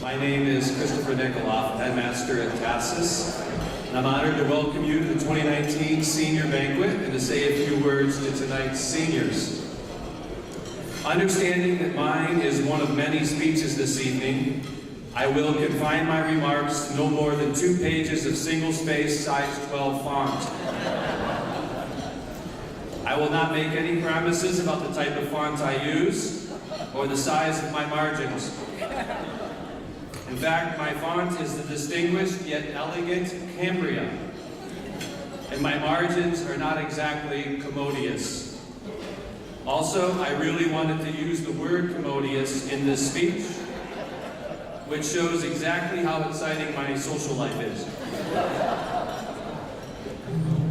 My name is Christopher Nikoloff, Headmaster at TASIS, and I'm honored to welcome you to the 2019 Senior Banquet and to say a few words to tonight's seniors. Understanding that mine is one of many speeches this evening, I will confine my remarks to no more than 2 pages of single-space size 12 font. I will not make any promises about the type of font I use or the size of my margins. In fact, my font is the distinguished yet elegant Cambria, and my margins are not exactly commodious. Also, I really wanted to use the word commodious in this speech, which shows exactly how exciting my social life is.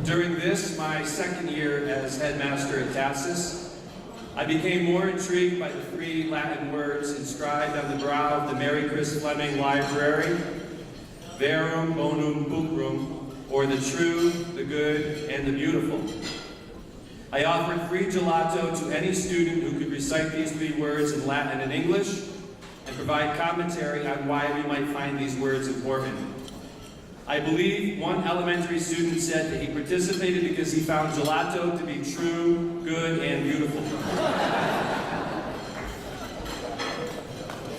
During this, my second year as headmaster at TASIS, I became more intrigued by the 3 Latin words inscribed on the brow of the Mary Chris Fleming Library: verum, bonum, pulchrum, or the true, the good, and the beautiful. I offered free gelato to any student who could recite these 3 words in Latin and English and provide commentary on why we might find these words important. I believe one elementary student said that he participated because he found gelato to be true, good, and beautiful.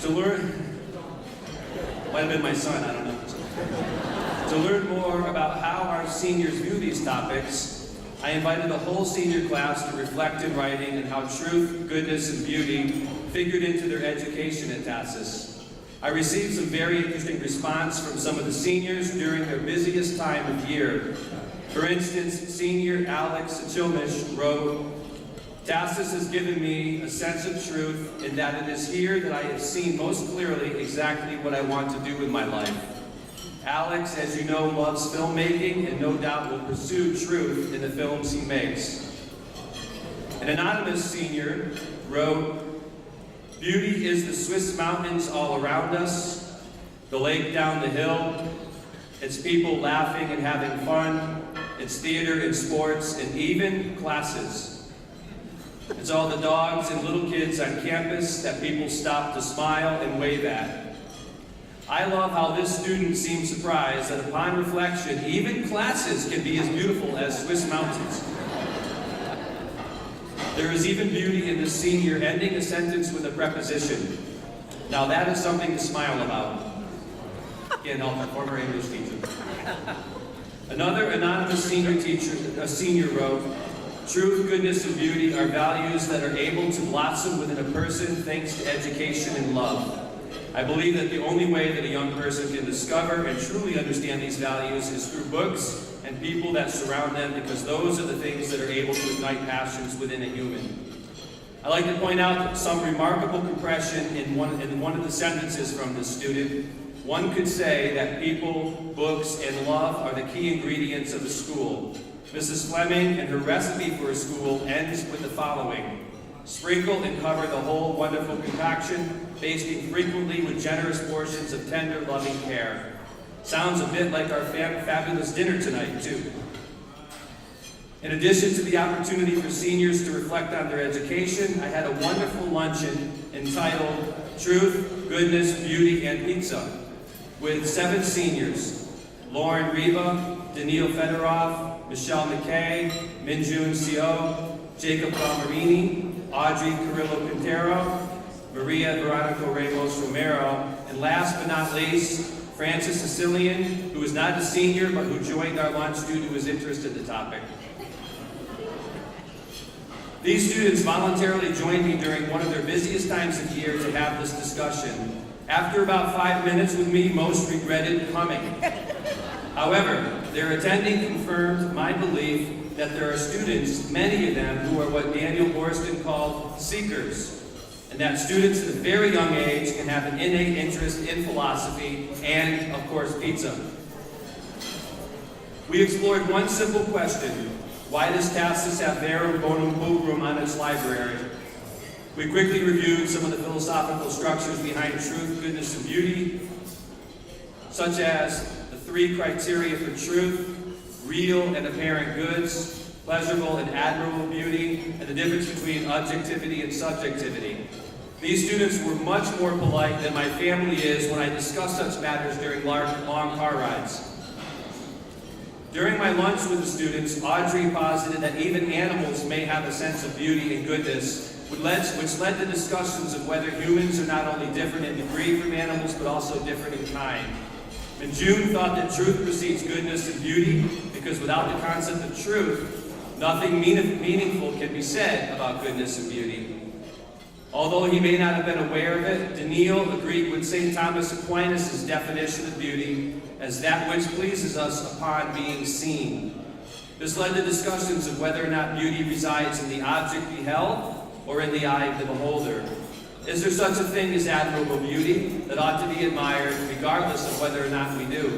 To learn, might have been my son, I don't know. To learn more about how our seniors view these topics, I invited the whole senior class to reflect in writing on how truth, goodness, and beauty figured into their education at TASIS. I received some very interesting response from some of the seniors during their busiest time of year. For instance, senior Alex Chilmish wrote, "TASIS has given me a sense of truth in that it is here that I have seen most clearly exactly what I want to do with my life." Alex, as you know, loves filmmaking and no doubt will pursue truth in the films he makes. An anonymous senior wrote, "Beauty is the Swiss mountains all around us, the lake down the hill, it's people laughing and having fun, it's theater and sports and even classes. It's all the dogs and little kids on campus that people stop to smile and wave at. I love how this student seems surprised that upon reflection, even classes can be as beautiful as Swiss mountains. There is even beauty in the senior ending a sentence with a preposition. Now that is something to smile about." Again, my former English teacher. Another anonymous senior wrote, "Truth, goodness, and beauty are values that are able to blossom within a person thanks to education and love. I believe that the only way that a young person can discover and truly understand these values is through books and people that surround them, because those are the things that are able to ignite passions within a human." I'd like to point out some remarkable compression in one of the sentences from this student. One could say that people, books, and love are the key ingredients of a school. Mrs. Fleming and her recipe for a school ends with the following: "Sprinkle and cover the whole wonderful concoction, basting frequently with generous portions of tender, loving care." Sounds a bit like our fabulous dinner tonight, too. In addition to the opportunity for seniors to reflect on their education, I had a wonderful luncheon entitled Truth, Goodness, Beauty, and Pizza with 7 seniors: Lauren Riva, Daniil Fedorov, Michelle McKay, Minjun Seo, Jacob Balmerini, Audrey Carrillo Quintero, Maria Veronica Ramos Romero, and last but not least, Francis Sicilian, who is not a senior but who joined our lunch due to his interest in the topic. These students voluntarily joined me during one of their busiest times of year to have this discussion. After about 5 minutes with me, most regretted coming. However, their attending confirmed my belief that there are students, many of them, who are what Daniel Borston called seekers, and that students at a very young age can have an innate interest in philosophy and, of course, pizza. We explored one simple question: why does TASIS have verum, bonum, pulchrum on its library? We quickly reviewed some of the philosophical structures behind truth, goodness, and beauty, such as the 3 criteria for truth: real and apparent goods, pleasurable and admirable beauty, and the difference between objectivity and subjectivity. These students were much more polite than my family is when I discuss such matters during long car rides. During my lunch with the students, Audrey posited that even animals may have a sense of beauty and goodness, which led to discussions of whether humans are not only different in degree from animals, but also different in kind. And June thought that truth precedes goodness and beauty, because without the concept of truth, nothing meaningful can be said about goodness and beauty. Although he may not have been aware of it, Daniil agreed with St. Thomas Aquinas' definition of beauty as that which pleases us upon being seen. This led to discussions of whether or not beauty resides in the object beheld or in the eye of the beholder. Is there such a thing as admirable beauty that ought to be admired regardless of whether or not we do?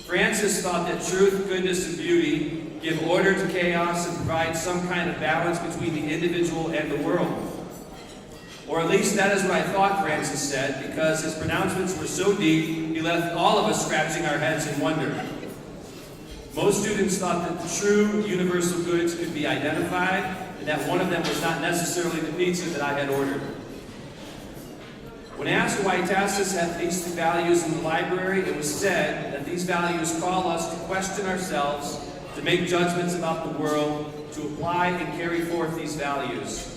Francis thought that truth, goodness, and beauty give order to chaos and provide some kind of balance between the individual and the world. Or at least that is what I thought Francis said, because his pronouncements were so deep, he left all of us scratching our heads in wonder. Most students thought that the true universal goods could be identified, and that one of them was not necessarily the pizza that I had ordered. When asked why TASIS had these values in the library, it was said that these values call us to question ourselves, to make judgments about the world, to apply and carry forth these values.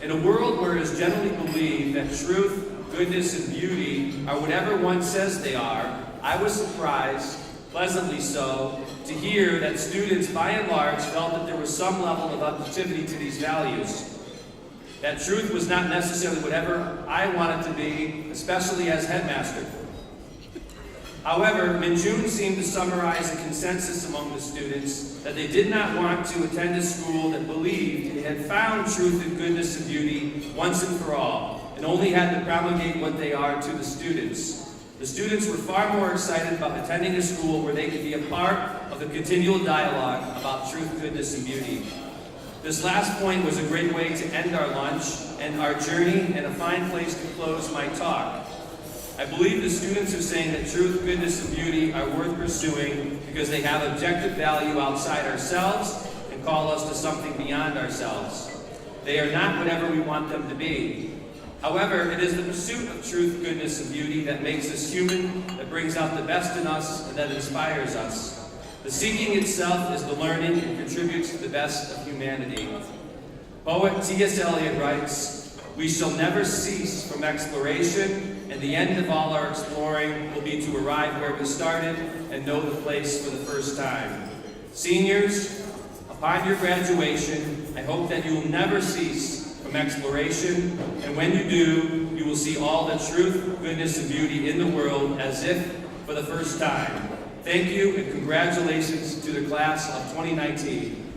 In a world where it is generally believed that truth, goodness, and beauty are whatever one says they are, I was surprised, pleasantly so, to hear that students by and large felt that there was some level of objectivity to these values. That truth was not necessarily whatever I wanted to be, especially as headmaster. However, Min-June seemed to summarize a consensus among the students that they did not want to attend a school that believed it had found truth and goodness and beauty once and for all, and only had to promulgate what they are to the students. The students were far more excited about attending a school where they could be a part of the continual dialogue about truth, goodness, and beauty. This last point was a great way to end our lunch and our journey, and a fine place to close my talk. I believe the students are saying that truth, goodness, and beauty are worth pursuing because they have objective value outside ourselves and call us to something beyond ourselves. They are not whatever we want them to be. However, it is the pursuit of truth, goodness, and beauty that makes us human, that brings out the best in us, and that inspires us. The seeking itself is the learning and contributes to the best of humanity. Poet T.S. Eliot writes, "We shall never cease from exploration, and the end of all our exploring will be to arrive where we started and know the place for the first time." Seniors, upon your graduation, I hope that you will never cease from exploration, and when you do, you will see all the truth, goodness, and beauty in the world as if for the first time. Thank you, and congratulations to the class of 2019.